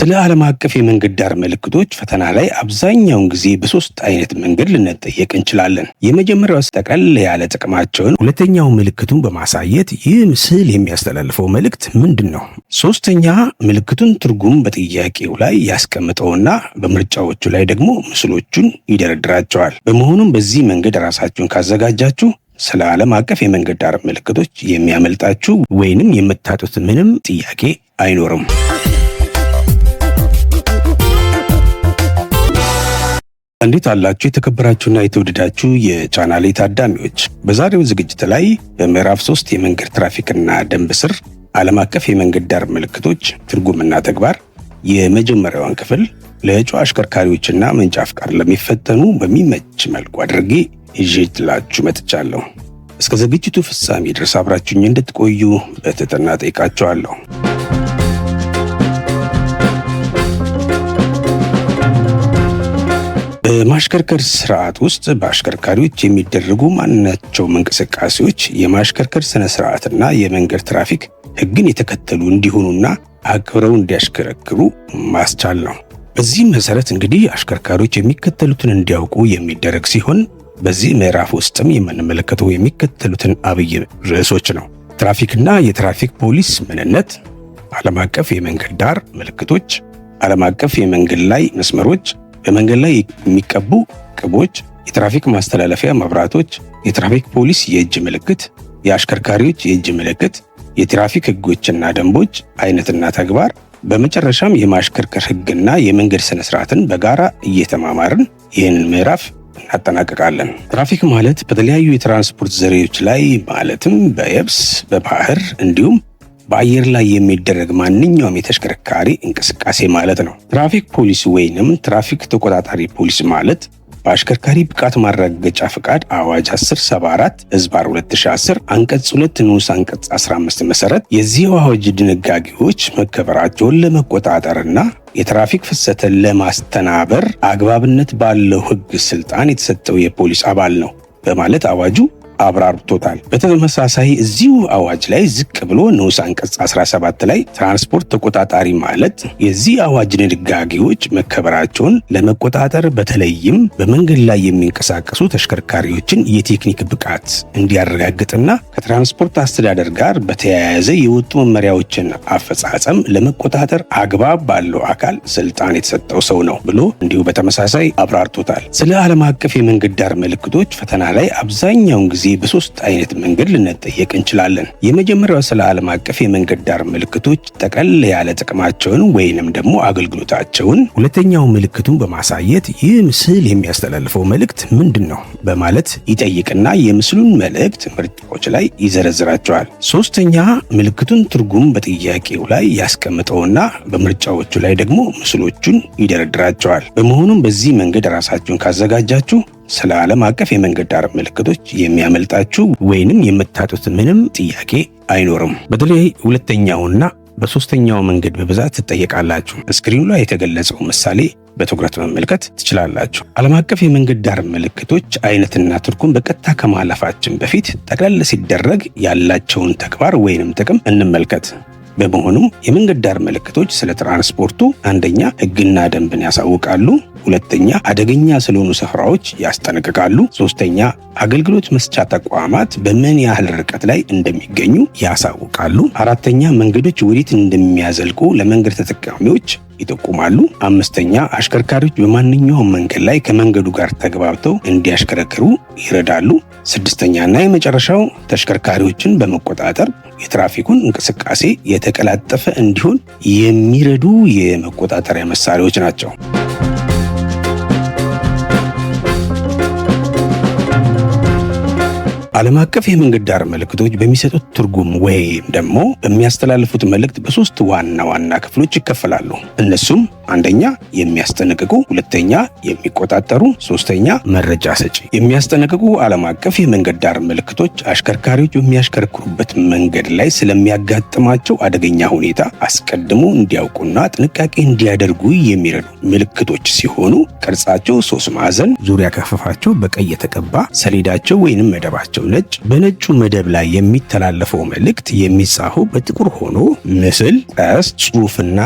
ስለ ዓለም አቀፍ የመንገድ ዳር ምልክቶች ፈተና ላይ አብዛኛውን ጊዜ በሶስት አይነት መንገድ ልንጠየቅ እንችላለን። የመጀመሪያው ጠቅለል ያለ ጥቅማቸውን፣ ሁለተኛው ምልክቱን በማሳየት ይህ ምስል የሚያስተላልፈው መልእክት ምንድን ነው? ሶስተኛ ምልክቱን ትርጉም በጥያቄው ላይ ያስቀምጠውና በምርጫዎቹ ላይ ደግሞ ምስሎቹን ይደረድራቸዋል። በመሆኑም በዚህ መንገድ ራሳችሁን ካዘጋጃችሁ ስለ ዓለም አቀፍ የመንገድ ዳር ምልክቶች የሚያመልጣችሁ ወይንም የምታጡት ምንም ጥያቄ አይኖርም። እንዴት አላችሁ የተከበራችሁና የተወደዳችሁ የቻናሌ ታዳሚዎች? በዛሬው ዝግጅት ላይ በምዕራፍ 3 የመንገድ ትራፊክና ደንብ ስር ዓለም አቀፍ የመንገድ ዳር ምልክቶች ትርጉምና ተግባር የመጀመሪያውን ክፍል ለእጩ አሽከርካሪዎችና መንጃ ፈቃድ ለሚፈተኑ በሚመች መልኩ አድርጌ ይዤላችሁ መጥቻለሁ። እስከ ዝግጅቱ ፍጻሜ ድረስ አብራችሁኝ እንድትቆዩ በትህትና ጠይቃችኋለሁ። በማሽከርከር ስርዓት ውስጥ በአሽከርካሪዎች የሚደረጉ ማናቸውም እንቅስቃሴዎች የማሽከርከር ስነ ስርዓትና የመንገድ ትራፊክ ሕግን የተከተሉ እንዲሆኑና አክብረው እንዲያሽከረክሩ ማስቻል ነው። በዚህም መሰረት እንግዲህ አሽከርካሪዎች የሚከተሉትን እንዲያውቁ የሚደረግ ሲሆን በዚህ ምዕራፍ ውስጥም የምንመለከተው የሚከተሉትን አብይ ርዕሶች ነው። ትራፊክና የትራፊክ ፖሊስ ምንነት፣ ዓለም አቀፍ የመንገድ ዳር ምልክቶች፣ ዓለም አቀፍ የመንገድ ላይ መስመሮች፣ በመንገድ ላይ የሚቀቡ ቅቦች፣ የትራፊክ ማስተላለፊያ መብራቶች፣ የትራፊክ ፖሊስ የእጅ ምልክት፣ የአሽከርካሪዎች የእጅ ምልክት፣ የትራፊክ ሕጎችና ደንቦች አይነትና ተግባር፣ በመጨረሻም የማሽከርከር ሕግና የመንገድ ስነ ስርዓትን በጋራ እየተማማርን ይህንን ምዕራፍ እናጠናቀቃለን። ትራፊክ ማለት በተለያዩ የትራንስፖርት ዘዴዎች ላይ ማለትም በየብስ፣ በባህር እንዲሁም በአየር ላይ የሚደረግ ማንኛውም የተሽከርካሪ እንቅስቃሴ ማለት ነው። ትራፊክ ፖሊስ ወይንም ትራፊክ ተቆጣጣሪ ፖሊስ ማለት በአሽከርካሪ ብቃት ማረጋገጫ ፈቃድ አዋጅ 1074/2010 አንቀጽ 2 ንዑስ አንቀጽ 15 መሰረት የዚህ አዋጅ ድንጋጌዎች መከበራቸውን ለመቆጣጠርና የትራፊክ ፍሰትን ለማስተናበር አግባብነት ባለው ሕግ ስልጣን የተሰጠው የፖሊስ አባል ነው በማለት አዋጁ አብራርቶታል። በተመሳሳይ እዚሁ አዋጅ ላይ ዝቅ ብሎ ንዑስ አንቀጽ 17 ላይ ትራንስፖርት ተቆጣጣሪ ማለት የዚህ አዋጅ ድንጋጌዎች መከበራቸውን ለመቆጣጠር በተለይም በመንገድ ላይ የሚንቀሳቀሱ ተሽከርካሪዎችን የቴክኒክ ብቃት እንዲያረጋግጥና ከትራንስፖርት አስተዳደር ጋር በተያያዘ የወጡ መመሪያዎችን አፈጻጸም ለመቆጣጠር አግባብ ባለው አካል ስልጣን የተሰጠው ሰው ነው ብሎ እንዲሁ በተመሳሳይ አብራርቶታል። ስለ ዓለም አቀፍ የመንገድ ዳር ምልክቶች ፈተና ላይ አብዛኛውን ጊዜ በሶስት አይነት መንገድ ልንጠየቅ እንችላለን። የመጀመሪያው ስለ ዓለም አቀፍ የመንገድ ዳር ምልክቶች ጠቅለል ያለ ጥቅማቸውን ወይንም ደግሞ አገልግሎታቸውን፣ ሁለተኛው ምልክቱን በማሳየት ይህ ምስል የሚያስተላልፈው መልእክት ምንድን ነው በማለት ይጠይቅና የምስሉን መልእክት ምርጫዎች ላይ ይዘረዝራቸዋል። ሶስተኛ ምልክቱን ትርጉም በጥያቄው ላይ ያስቀምጠውና በምርጫዎቹ ላይ ደግሞ ምስሎቹን ይደረድራቸዋል። በመሆኑም በዚህ መንገድ ራሳችሁን ካዘጋጃችሁ ስለ ዓለም አቀፍ የመንገድ ዳር ምልክቶች የሚያመልጣችሁ ወይንም የምታጡት ምንም ጥያቄ አይኖርም። በተለይ ሁለተኛውና በሶስተኛው መንገድ በብዛት ትጠየቃላችሁ። ስክሪኑ ላይ የተገለጸው ምሳሌ በትኩረት መመልከት ትችላላችሁ። ዓለም አቀፍ የመንገድ ዳር ምልክቶች አይነትና ትርጉም በቀጥታ ከማለፋችን በፊት ጠቅለል ሲደረግ ያላቸውን ተግባር ወይንም ጥቅም እንመልከት። በመሆኑም የመንገድ ዳር ምልክቶች ስለ ትራንስፖርቱ አንደኛ ሕግና ደንብን ያሳውቃሉ፣ ሁለተኛ አደገኛ ስለሆኑ ስፍራዎች ያስጠነቅቃሉ፣ ሶስተኛ አገልግሎት መስጫ ተቋማት በምን ያህል ርቀት ላይ እንደሚገኙ ያሳውቃሉ፣ አራተኛ መንገዶች ወዴት እንደሚያዘልቁ ለመንገድ ተጠቃሚዎች ይጠቁማሉ፣ አምስተኛ አሽከርካሪዎች በማንኛውም መንገድ ላይ ከመንገዱ ጋር ተግባብተው እንዲያሽከረክሩ ይረዳሉ፣ ስድስተኛና የመጨረሻው ተሽከርካሪዎችን በመቆጣጠር የትራፊኩን እንቅስቃሴ የተቀላጠፈ እንዲሆን የሚረዱ የመቆጣጠሪያ መሳሪያዎች ናቸው። ዓለም አቀፍ የመንገድ ዳር ምልክቶች በሚሰጡት ትርጉም ወይም ደግሞ በሚያስተላልፉት መልእክት በሶስት ዋና ዋና ክፍሎች ይከፈላሉ። እነሱም አንደኛ የሚያስጠነቅቁ፣ ሁለተኛ የሚቆጣጠሩ፣ ሶስተኛ መረጃ ሰጪ። የሚያስጠነቅቁ ዓለም አቀፍ የመንገድ ዳር ምልክቶች አሽከርካሪዎች በሚያሽከረክሩበት መንገድ ላይ ስለሚያጋጥማቸው አደገኛ ሁኔታ አስቀድሞ እንዲያውቁና ጥንቃቄ እንዲያደርጉ የሚረዱ ምልክቶች ሲሆኑ ቅርጻቸው 3 ማዕዘን፣ ዙሪያ ክፈፋቸው በቀይ የተቀባ፣ ሰሌዳቸው ወይንም መደባቸው ነጭ፣ በነጩ መደብ ላይ የሚተላለፈው መልእክት የሚጻፈው በጥቁር ሆኖ ምስል፣ ቀስት፣ ጽሑፍና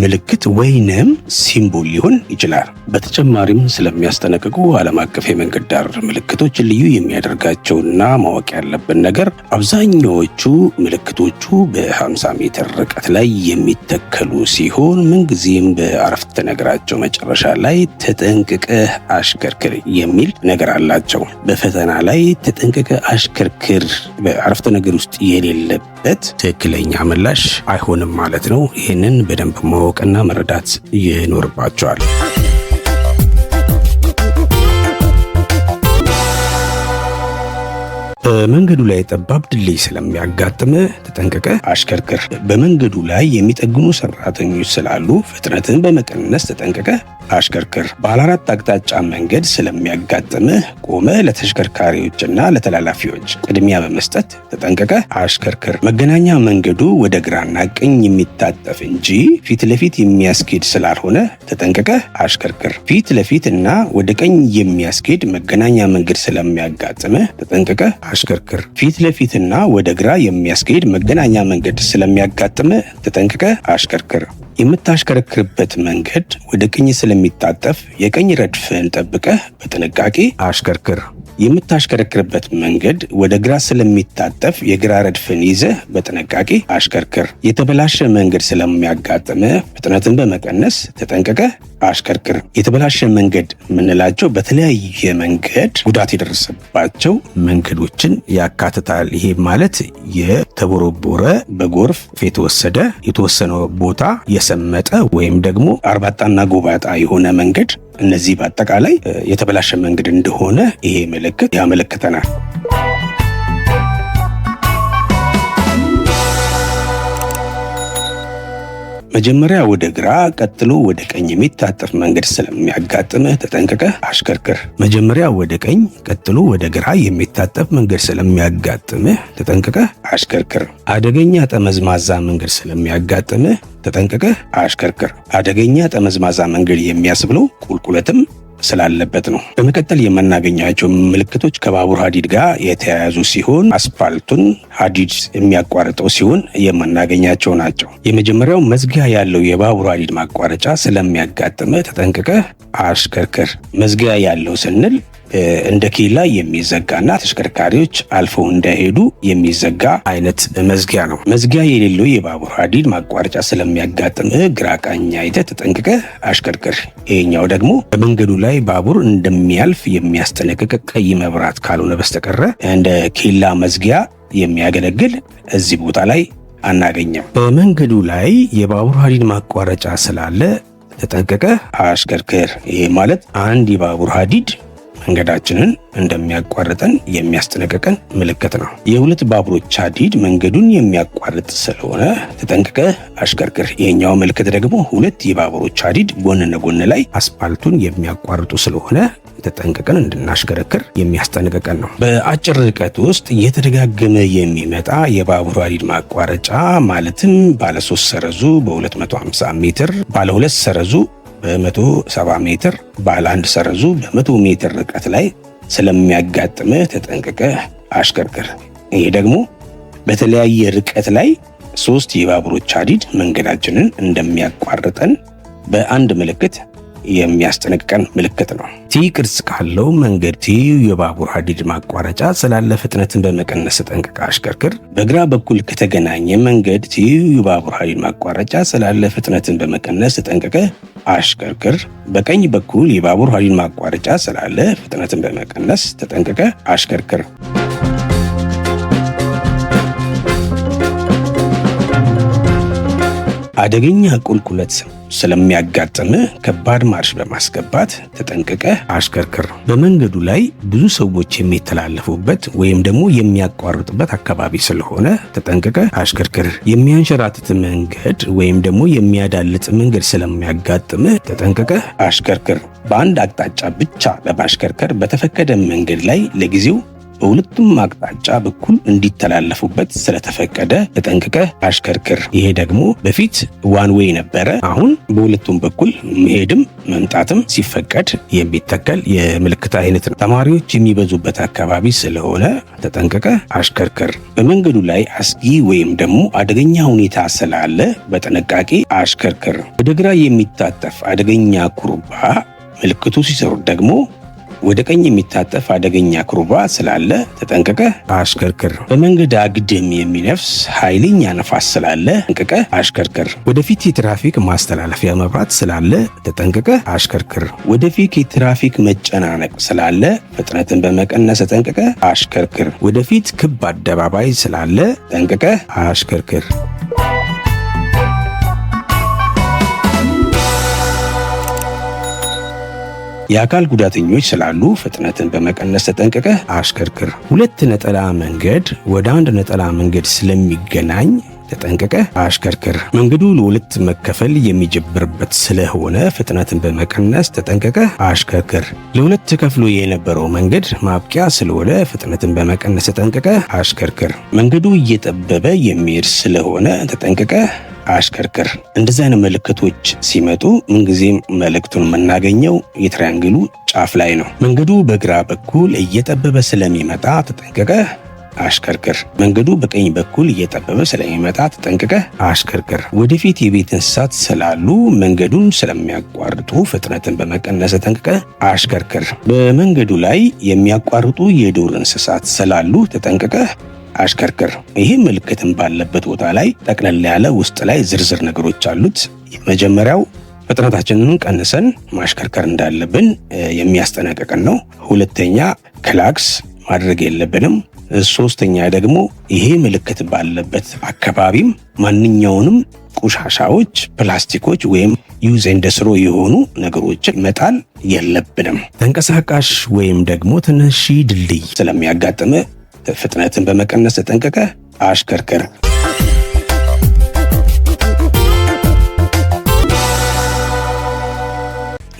ምልክት ወይንም ሲምቦል ሊሆን ይችላል። በተጨማሪም ስለሚያስጠነቅቁ ዓለም አቀፍ የመንገድ ዳር ምልክቶች ልዩ የሚያደርጋቸውና ማወቅ ያለብን ነገር አብዛኛዎቹ ምልክቶቹ በ50 ሜትር ርቀት ላይ የሚተከሉ ሲሆን ምንጊዜም በአረፍተ ነገራቸው መጨረሻ ላይ ተጠንቅቀህ አሽከርክር የሚል ነገር አላቸው። በፈተና ላይ ተጠንቅቀህ አሽከርክር በአረፍተ ነገር ውስጥ የሌለበት ትክክለኛ ምላሽ አይሆንም ማለት ነው። ይህንን በደንብ ማወቅና መረዳት ይኖርባቸዋል። በመንገዱ ላይ ጠባብ ድልድይ ስለሚያጋጥም ተጠንቅቀህ አሽከርክር። በመንገዱ ላይ የሚጠግኑ ሰራተኞች ስላሉ ፍጥነትን በመቀነስ ተጠንቅቀህ አሽከርክር። ባለ 4 አቅጣጫ መንገድ ስለሚያጋጥምህ ቆመህ ለተሽከርካሪዎችና ለተላላፊዎች ቅድሚያ በመስጠት ተጠንቅቀህ አሽከርክር። መገናኛ መንገዱ ወደ ግራና ቀኝ የሚታጠፍ እንጂ ፊት ለፊት የሚያስኬድ ስላልሆነ ተጠንቅቀህ አሽከርክር። ፊት ለፊት እና ወደ ቀኝ የሚያስኬድ መገናኛ መንገድ ስለሚያጋጥምህ ተጠንቅቀህ አሽከርክር። ፊት ለፊትና ወደ ግራ የሚያስኬድ መገናኛ መንገድ ስለሚያጋጥምህ ተጠንቅቀህ አሽከርክር። የምታሽከረክርበት መንገድ ወደ ቀኝ ስለሚታጠፍ የቀኝ ረድፍን ጠብቀህ በጥንቃቄ አሽከርክር። የምታሽከረክርበት መንገድ ወደ ግራ ስለሚታጠፍ የግራ ረድፍን ይዘህ በጥንቃቄ አሽከርክር። የተበላሸ መንገድ ስለሚያጋጥምህ ፍጥነትን በመቀነስ ተጠንቅቀህ አሽከርክር። የተበላሸ መንገድ የምንላቸው በተለያየ መንገድ ጉዳት የደረሰባቸው መንገዶችን ያካትታል። ይሄ ማለት የተቦረቦረ፣ በጎርፍ የተወሰደ፣ የተወሰነ ቦታ የሰመጠ ወይም ደግሞ አርባጣና ጎባጣ የሆነ መንገድ፣ እነዚህ በአጠቃላይ የተበላሸ መንገድ እንደሆነ ይሄ ምልክት ያመለክተናል። መጀመሪያ ወደ ግራ ቀጥሎ ወደ ቀኝ የሚታጠፍ መንገድ ስለሚያጋጥምህ ተጠንቅቀህ አሽከርክር። መጀመሪያ ወደ ቀኝ ቀጥሎ ወደ ግራ የሚታጠፍ መንገድ ስለሚያጋጥምህ ተጠንቅቀህ አሽከርክር። አደገኛ ጠመዝማዛ መንገድ ስለሚያጋጥምህ ተጠንቅቀህ አሽከርክር። አደገኛ ጠመዝማዛ መንገድ የሚያስብለው ቁልቁለትም ስላለበት ነው። በመቀጠል የምናገኛቸው ምልክቶች ከባቡር ሀዲድ ጋር የተያያዙ ሲሆን አስፋልቱን ሀዲድ የሚያቋርጠው ሲሆን የምናገኛቸው ናቸው። የመጀመሪያው መዝጊያ ያለው የባቡር ሀዲድ ማቋረጫ ስለሚያጋጥምህ ተጠንቅቀህ አሽከርክር። መዝጊያ ያለው ስንል እንደ ኬላ የሚዘጋና ተሽከርካሪዎች አልፈው እንዳይሄዱ የሚዘጋ አይነት መዝጊያ ነው። መዝጊያ የሌለው የባቡር ሀዲድ ማቋረጫ ስለሚያጋጥምህ ግራ ቀኝ አይተህ ተጠንቅቀህ አሽከርክር። ይሄኛው ደግሞ በመንገዱ ላይ ባቡር እንደሚያልፍ የሚያስጠነቅቅ ቀይ መብራት ካልሆነ በስተቀረ እንደ ኬላ መዝጊያ የሚያገለግል እዚህ ቦታ ላይ አናገኘም። በመንገዱ ላይ የባቡር ሀዲድ ማቋረጫ ስላለ ተጠንቅቀህ አሽከርክር። ይሄ ማለት አንድ የባቡር ሀዲድ መንገዳችንን እንደሚያቋርጠን የሚያስጠነቅቀን ምልክት ነው። የሁለት ባቡሮች ሀዲድ መንገዱን የሚያቋርጥ ስለሆነ ተጠንቅቀህ አሽከርክር። ይሄኛው ምልክት ደግሞ ሁለት የባቡሮች ሀዲድ ጎን ለጎን ላይ አስፋልቱን የሚያቋርጡ ስለሆነ ተጠንቅቀን እንድናሽከረክር የሚያስጠነቅቀን ነው። በአጭር ርቀት ውስጥ እየተደጋገመ የሚመጣ የባቡር ሀዲድ ማቋረጫ ማለትም ባለ 3 ሰረዙ በ250 ሜትር፣ ባለ 2 ሰረዙ በ170 ሜትር፣ ባለ 1 ሰረዙ በ100 ሜትር ርቀት ላይ ስለሚያጋጥምህ ተጠንቅቀህ አሽከርክር። ይሄ ደግሞ በተለያየ ርቀት ላይ 3 የባቡሮች ሀዲድ መንገዳችንን እንደሚያቋርጠን በአንድ ምልክት የሚያስጠነቅቀን ምልክት ነው። ቲ ቅርጽ ካለው መንገድ ትይዩ የባቡር ሀዲድ ማቋረጫ ስላለ ፍጥነትን በመቀነስ ተጠንቅቀህ አሽከርክር። በግራ በኩል ከተገናኘ መንገድ ትይዩ የባቡር ሀዲድ ማቋረጫ ስላለ ፍጥነትን በመቀነስ ተጠንቅቀህ አሽከርክር። በቀኝ በኩል የባቡር ሀዲድ ማቋረጫ ስላለ ፍጥነትን በመቀነስ ተጠንቅቀህ አሽከርክር። አደገኛ ቁልቁለት ስለሚያጋጥምህ ከባድ ማርሽ በማስገባት ተጠንቅቀህ አሽከርክር። በመንገዱ ላይ ብዙ ሰዎች የሚተላለፉበት ወይም ደግሞ የሚያቋርጡበት አካባቢ ስለሆነ ተጠንቅቀህ አሽከርክር። የሚያንሸራትት መንገድ ወይም ደግሞ የሚያዳልጥ መንገድ ስለሚያጋጥምህ ተጠንቅቀህ አሽከርክር። በአንድ አቅጣጫ ብቻ በማሽከርከር በተፈቀደ መንገድ ላይ ለጊዜው በሁለቱም አቅጣጫ በኩል እንዲተላለፉበት ስለተፈቀደ ተጠንቅቀህ አሽከርክር። ይሄ ደግሞ በፊት ዋን ዌይ ነበረ። አሁን በሁለቱም በኩል መሄድም መምጣትም ሲፈቀድ የሚተከል የምልክት አይነት ነው። ተማሪዎች የሚበዙበት አካባቢ ስለሆነ ተጠንቅቀህ አሽከርክር። በመንገዱ ላይ አስጊ ወይም ደግሞ አደገኛ ሁኔታ ስላለ በጥንቃቄ አሽከርክር። ወደ ግራ የሚታጠፍ አደገኛ ኩርባ ምልክቱ ሲሰሩ ደግሞ ወደ ቀኝ የሚታጠፍ አደገኛ ኩርባ ስላለ ተጠንቅቀህ አሽከርክር። በመንገድ አግድም የሚነፍስ ኃይለኛ ነፋስ ስላለ ተጠንቅቀህ አሽከርክር። ወደፊት የትራፊክ ማስተላለፊያ መብራት ስላለ ተጠንቅቀህ አሽከርክር። ወደፊት የትራፊክ መጨናነቅ ስላለ ፍጥነትን በመቀነስ ተጠንቅቀህ አሽከርክር። ወደፊት ክብ አደባባይ ስላለ ተጠንቅቀህ አሽከርክር። የአካል ጉዳተኞች ስላሉ ፍጥነትን በመቀነስ ተጠንቅቀህ አሽከርክር። ሁለት ነጠላ መንገድ ወደ አንድ ነጠላ መንገድ ስለሚገናኝ ተጠንቅቀህ አሽከርክር። መንገዱ ለሁለት መከፈል የሚጀብርበት ስለሆነ ፍጥነትን በመቀነስ ተጠንቅቀህ አሽከርክር። ለሁለት ተከፍሎ የነበረው መንገድ ማብቂያ ስለሆነ ፍጥነትን በመቀነስ ተጠንቅቀህ አሽከርክር። መንገዱ እየጠበበ የሚሄድ ስለሆነ ተጠንቅቀህ አሽከርክር። እንደዚህ አይነት ምልክቶች ሲመጡ ምንጊዜም መልእክቱን የምናገኘው የትራያንግሉ ጫፍ ላይ ነው። መንገዱ በግራ በኩል እየጠበበ ስለሚመጣ ተጠንቅቀህ አሽከርክር። መንገዱ በቀኝ በኩል እየጠበበ ስለሚመጣ ተጠንቅቀህ አሽከርክር። ወደፊት የቤት እንስሳት ስላሉ መንገዱን ስለሚያቋርጡ ፍጥነትን በመቀነስ ተጠንቅቀህ አሽከርክር። በመንገዱ ላይ የሚያቋርጡ የዱር እንስሳት ስላሉ ተጠንቅቀህ አሽከርክር። ይህ ምልክትን ባለበት ቦታ ላይ ጠቅለል ያለ ውስጥ ላይ ዝርዝር ነገሮች አሉት። የመጀመሪያው ፍጥነታችንን ቀንሰን ማሽከርከር እንዳለብን የሚያስጠነቅቀን ነው። ሁለተኛ ክላክስ ማድረግ የለብንም። ሶስተኛ ደግሞ ይሄ ምልክት ባለበት አካባቢም ማንኛውንም ቆሻሻዎች፣ ፕላስቲኮች ወይም ዩዝ ኤንድ ስሮ የሆኑ ነገሮችን መጣል የለብንም። ተንቀሳቃሽ ወይም ደግሞ ትንሽ ድልድይ ስለሚያጋጥም ፍጥነትን በመቀነስ ተጠንቅቀህ አሽከርክር።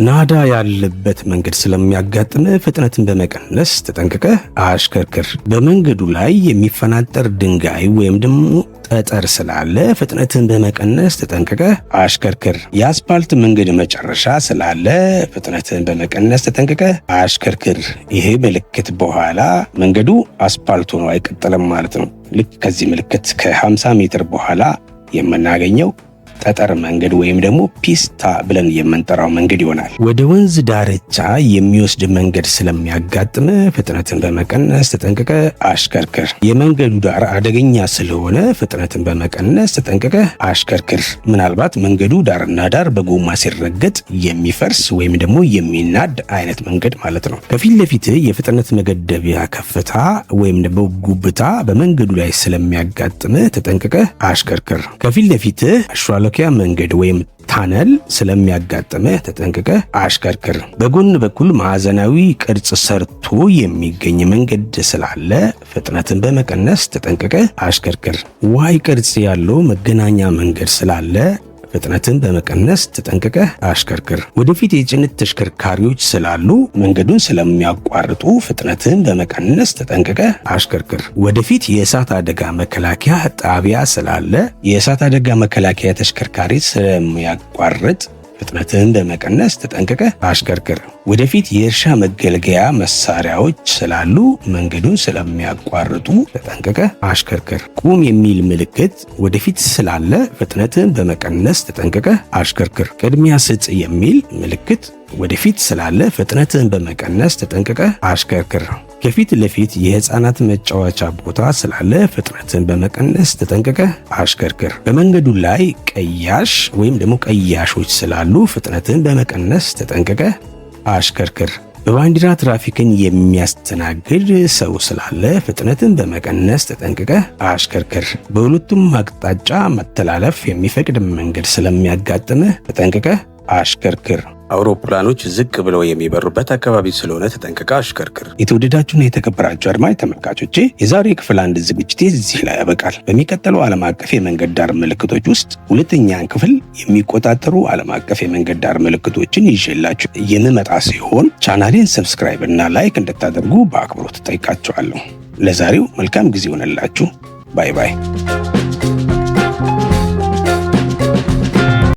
ናዳ ያለበት መንገድ ስለሚያጋጥም ፍጥነትን በመቀነስ ተጠንቅቀህ አሽከርክር። በመንገዱ ላይ የሚፈናጠር ድንጋይ ወይም ደግሞ ጠጠር ስላለ ፍጥነትን በመቀነስ ተጠንቅቀህ አሽከርክር። የአስፓልት መንገድ መጨረሻ ስላለ ፍጥነትን በመቀነስ ተጠንቅቀህ አሽከርክር። ይሄ ምልክት በኋላ መንገዱ አስፓልት ሆኖ አይቀጥልም ማለት ነው። ልክ ከዚህ ምልክት ከ50 ሜትር በኋላ የምናገኘው ጠጠር መንገድ ወይም ደግሞ ፒስታ ብለን የምንጠራው መንገድ ይሆናል። ወደ ወንዝ ዳርቻ የሚወስድ መንገድ ስለሚያጋጥም ፍጥነትን በመቀነስ ተጠንቅቀህ አሽከርክር። የመንገዱ ዳር አደገኛ ስለሆነ ፍጥነትን በመቀነስ ተጠንቅቀህ አሽከርክር። ምናልባት መንገዱ ዳርና ዳር በጎማ ሲረገጥ የሚፈርስ ወይም ደግሞ የሚናድ አይነት መንገድ ማለት ነው። ከፊት ለፊት የፍጥነት መገደቢያ ከፍታ ወይም ደግሞ ጉብታ በመንገዱ ላይ ስለሚያጋጥም ተጠንቅቀህ አሽከርክር። ከፊት ለፊት መሿለኪያ መንገድ ወይም ታነል ስለሚያጋጥምህ ተጠንቅቀህ አሽከርክር። በጎን በኩል ማዕዘናዊ ቅርጽ ሰርቶ የሚገኝ መንገድ ስላለ ፍጥነትን በመቀነስ ተጠንቅቀህ አሽከርክር። ዋይ ቅርጽ ያለው መገናኛ መንገድ ስላለ ፍጥነትን በመቀነስ ተጠንቅቀህ አሽከርክር። ወደፊት የጭነት ተሽከርካሪዎች ስላሉ መንገዱን ስለሚያቋርጡ ፍጥነትን በመቀነስ ተጠንቅቀህ አሽከርክር። ወደፊት የእሳት አደጋ መከላከያ ጣቢያ ስላለ የእሳት አደጋ መከላከያ ተሽከርካሪ ስለሚያቋርጥ ፍጥነትን በመቀነስ ተጠንቅቀህ አሽከርክር። ወደፊት የእርሻ መገልገያ መሳሪያዎች ስላሉ መንገዱን ስለሚያቋርጡ ተጠንቅቀህ አሽከርክር። ቁም የሚል ምልክት ወደፊት ስላለ ፍጥነትን በመቀነስ ተጠንቅቀህ አሽከርክር። ቅድሚያ ስጥ የሚል ምልክት ወደፊት ስላለ ፍጥነትን በመቀነስ ተጠንቅቀህ አሽከርክር። ከፊት ለፊት የህፃናት መጫወቻ ቦታ ስላለ ፍጥነትን በመቀነስ ተጠንቅቀህ አሽከርክር። በመንገዱ ላይ ቀያሽ ወይም ደግሞ ቀያሾች ስላሉ ፍጥነትን በመቀነስ ተጠንቅቀህ አሽከርክር። በባንዲራ ትራፊክን የሚያስተናግድ ሰው ስላለ ፍጥነትን በመቀነስ ተጠንቅቀህ አሽከርክር። በሁለቱም አቅጣጫ መተላለፍ የሚፈቅድ መንገድ ስለሚያጋጥምህ ተጠንቅቀህ አሽከርክር። አውሮፕላኖች ዝቅ ብለው የሚበሩበት አካባቢ ስለሆነ ተጠንቅቀህ አሽከርክር። የተወደዳችሁና የተከበራችሁ አድማጭ ተመልካቾቼ የዛሬ ክፍል 1 ዝግጅቴ እዚህ ላይ ያበቃል። በሚቀጥለው ዓለም አቀፍ የመንገድ ዳር ምልክቶች ውስጥ ሁለተኛን ክፍል የሚቆጣጠሩ ዓለም አቀፍ የመንገድ ዳር ምልክቶችን ይዤላችሁ የምመጣ ሲሆን ቻናሌን ሰብስክራይብ እና ላይክ እንድታደርጉ በአክብሮት ጠይቃችኋለሁ። ለዛሬው መልካም ጊዜ ሆነላችሁ። ባይ ባይ።